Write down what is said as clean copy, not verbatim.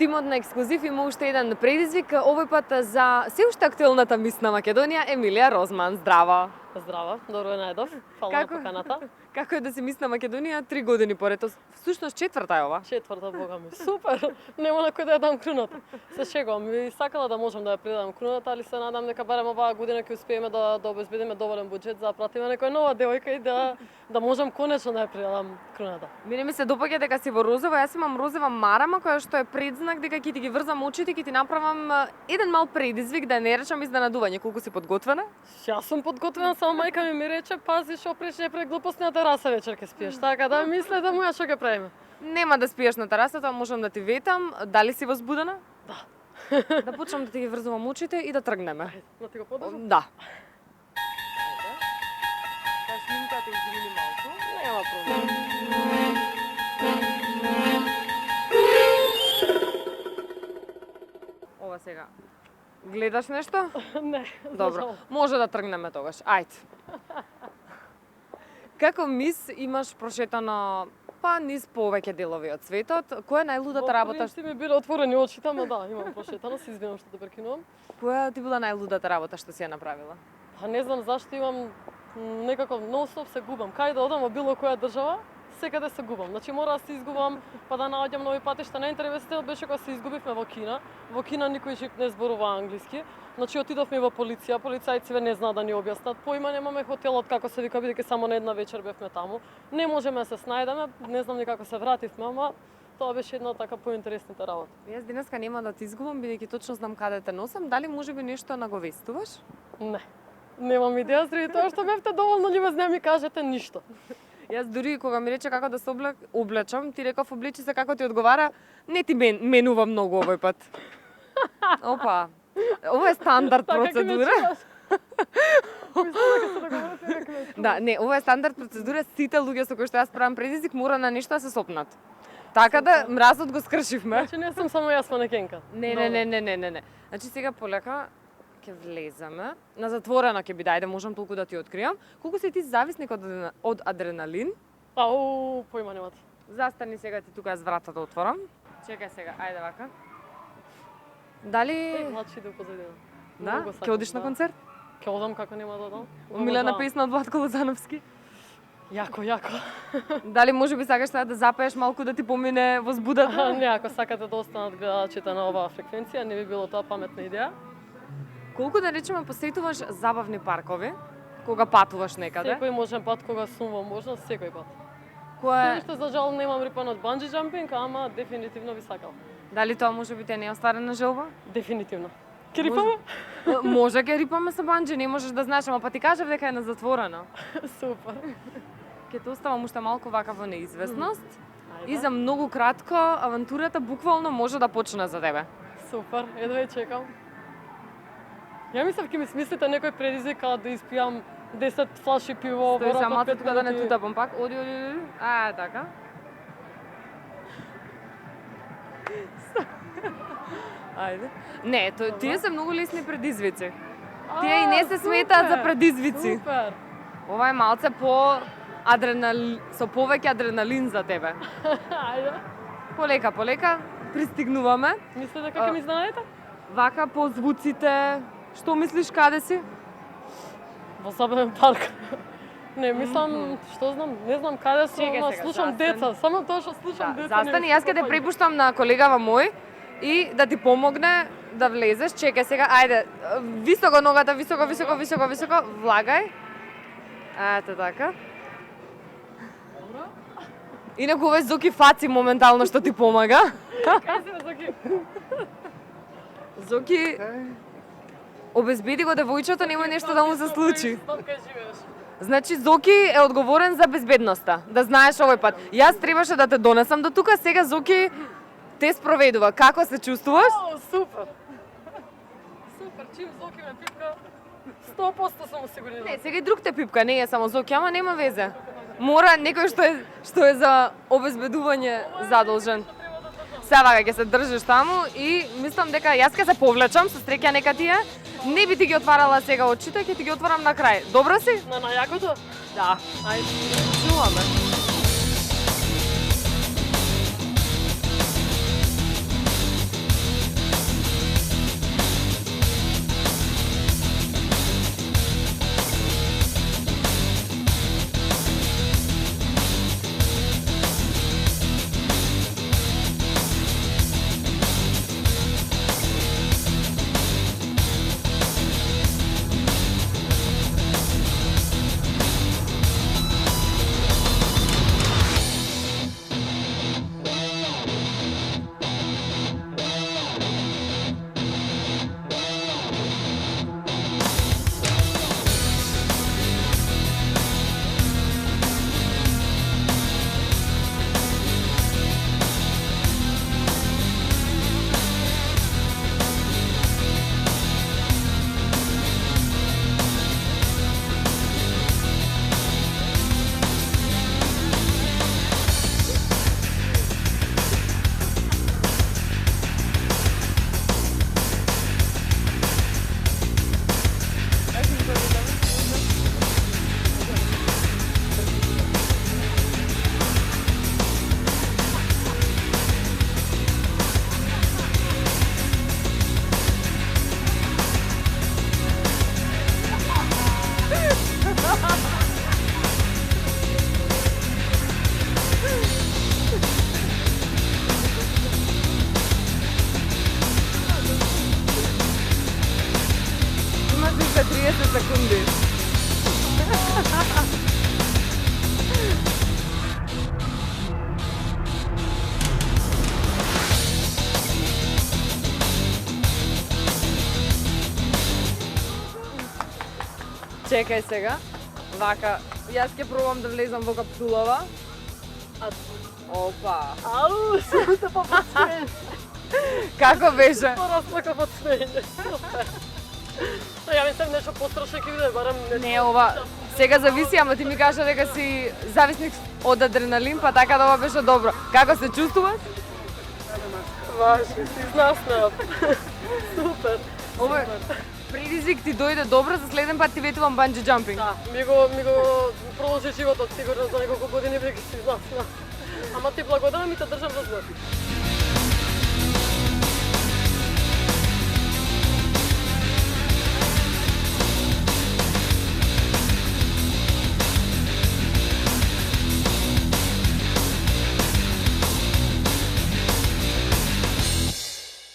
Тимот на Ексклузив има уште еден предизвик, овој пат за се уште актуелната мис на Македонија, Емилија Розман. Здраво! Здраво, добро најдов. Фала Како? на поканата. Како е да се мис на Македонија 3 години поред? Всушност четврта е ова. Четврта, бога ми. Супер! Нема на кој да ја дам круната. Се шегувам. Би сакала да можам да ја предам круната, али се надам дека барем оваа година ќе успееме да обезбедиме доволен буџет за да пратиме некоја нова девојка и да можам конечно да ја предам круната. Мене ми се допаѓа дека си во розово, јас имам розова марама која што е предзнак дека ќе ти ги врзам очите, ќе ти направам еден мал предизвик, да не речам изненадување. Колку си подготвена? Јас сум подготвена, само мајка ми рече пази што преш не пред глупост на тераса вечер ќе спиеш. Така да мисле да моја што ќе правиме. Нема да спиеш на терасата, можам да ти ветам. Дали си возбудена? Да. Да почнам да ти ги врзувам очите и да тргнеме. Да ти го подржам? Да. Та шминката извини малку. Нема проблем. Ова сега. Гледаш нешто? Не. Добро. Може да тргнеме тогаш. Ајде. Како мис имаш прошетано низ повеќе делови од светот? Која е најлудата работа? Во ми биле отворени очите, ама да, имам прошетано, се извинувам што те прекинувам. Која ти била најлудата работа што си ја направила? Па не знам зашто имам некако нон-стоп се губам. Кај да одам во било која држава, секаде се губам. Значи мора да се изгубам, па да наоѓам нови патишта. Најинтересното беше кога се изгубивме во Кина. Во Кина никој жив не зборува англиски. Значи отидовме во полиција, полицајците не знаат да ни објаснат. Поима немаме хотелот како се вика, бидејќи само на една вечер бевме таму. Не можеме да се снајдеме, не знам ни како се вративме, ама тоа беше една така поинтересната работа. Јас денеска нема да ти изгубам, бидејќи точно знам каде те носам. Дали можеби нешто наговестуваш? Не. Немам идеја, заради тоа што бевте доволно љубезни да ми кажете ништо. Јас дури кога ми рече како да се облечам, ти реков облечи се како ти одговара, не ти менува многу овој пат. Опа. Ова е стандард процедура. Да, не, ова е стандард процедура. Сите луѓе со кои што јас правам предизвик мора на нешто да се сопнат. Така да мразот го скршивме. Значи не сум само јас манекенка. Не. Значи сега полека ќе влеземе. На затворено ќе би дајде, можам толку да ти откријам. Колку си ти зависник од адреналин? Ау, поима немате. Застани сега ти тука јас вратата да отворам. Чекај сега, ајде вака. Дали... Значи да позадина. Да? Ќе одиш на концерт? Ќе одам како нема да одам. Милена песна од Владко Лозановски. Јако. Дали може би сакаш сега да запееш малку да ти помине возбудата? Не, ако сакате да останат гледачите на оваа фреквенција, не би било тоа паметна идеја. Колку да речеме посетуваш забавни паркови кога патуваш некаде? Секој можен пат кога сум во можност, секој пат. Кој Се што за жал немам рипан од банџи џампинг, ама дефинитивно би сакал. Дали тоа може би те не е остварена желба? Дефинитивно. Ке рипаме? Може ке рипаме со банџи, не можеш да знаеш, ама па ти кажав дека е на затворено. Супер. Ке те оставам уште малку вака во неизвестност. И за многу кратко авантурата буквално може да почне за тебе. Супер, едва чекам. Ја мислев ке ми смислите некој предизвик да испијам 10 флаши пиво Стои во само рокот тука да не тутапам пак. Оди. Така. Ајде. Не, тие се многу лесни предизвици. Тие и не се сметаат за предизвици. Супер. Ова е малце со повеќе адреналин за тебе. Ајде. Полека, пристигнуваме. Мислите дека ќе ми знаете? Вака по звуците, што мислиш каде си? Во забавен парк. Не, мислам, што знам, не знам каде сум, ама слушам деца, само тоа што слушам деца. Застани, јас ќе те препуштам на колегава мој и да ти помогне да влезеш. Чекај сега, ајде, високо ногата, високо, влагај. Ето така. Инаку овој Зоки фаци моментално што ти помага. Кај си, Зоки? Зоки, обезбеди го девојчето, нема нешто да му се случи. Значи Зоки е одговорен за безбедноста, да знаеш овој пат. Јас требаше да те донесам до тука, сега Зоки те спроведува. Како се чувствуваш? Супер. Супер, чим Зоки ме пипка, 100% сум сигурна. Не, сега и друг те пипка, не е само Зоки, ама нема везе. Мора некој што е за обезбедување задолжен. Сега ќе се држиш таму и мислам дека јас ќе се повлечам, со среќа нека тие. Не би ти ги отварала сега очите, ќе ти ги отварам на крај. Добро си? На јакото? Да. Ајде. Чуваме. this. Чекај сега. Вака, јас ќе пробам да влезам во капсулава. Опа. Ау, се те попадсвен. Како беше? Пораснака под смење. Ја мислам нешто пострашно ќе биде, барем Не, ова сега зависи, ама ти ми кажа дека си зависник од адреналин, па така да ова беше добро. Како се чувствуваш? важно, си знаснав. Супер. Ова предизвик ти дојде добро, за следен пат ти ветувам банџи џампинг. Да, ми го продолжи животот сигурно за неколку години веќе си знаснав. Ама ти благодарам и те држам да знаеш.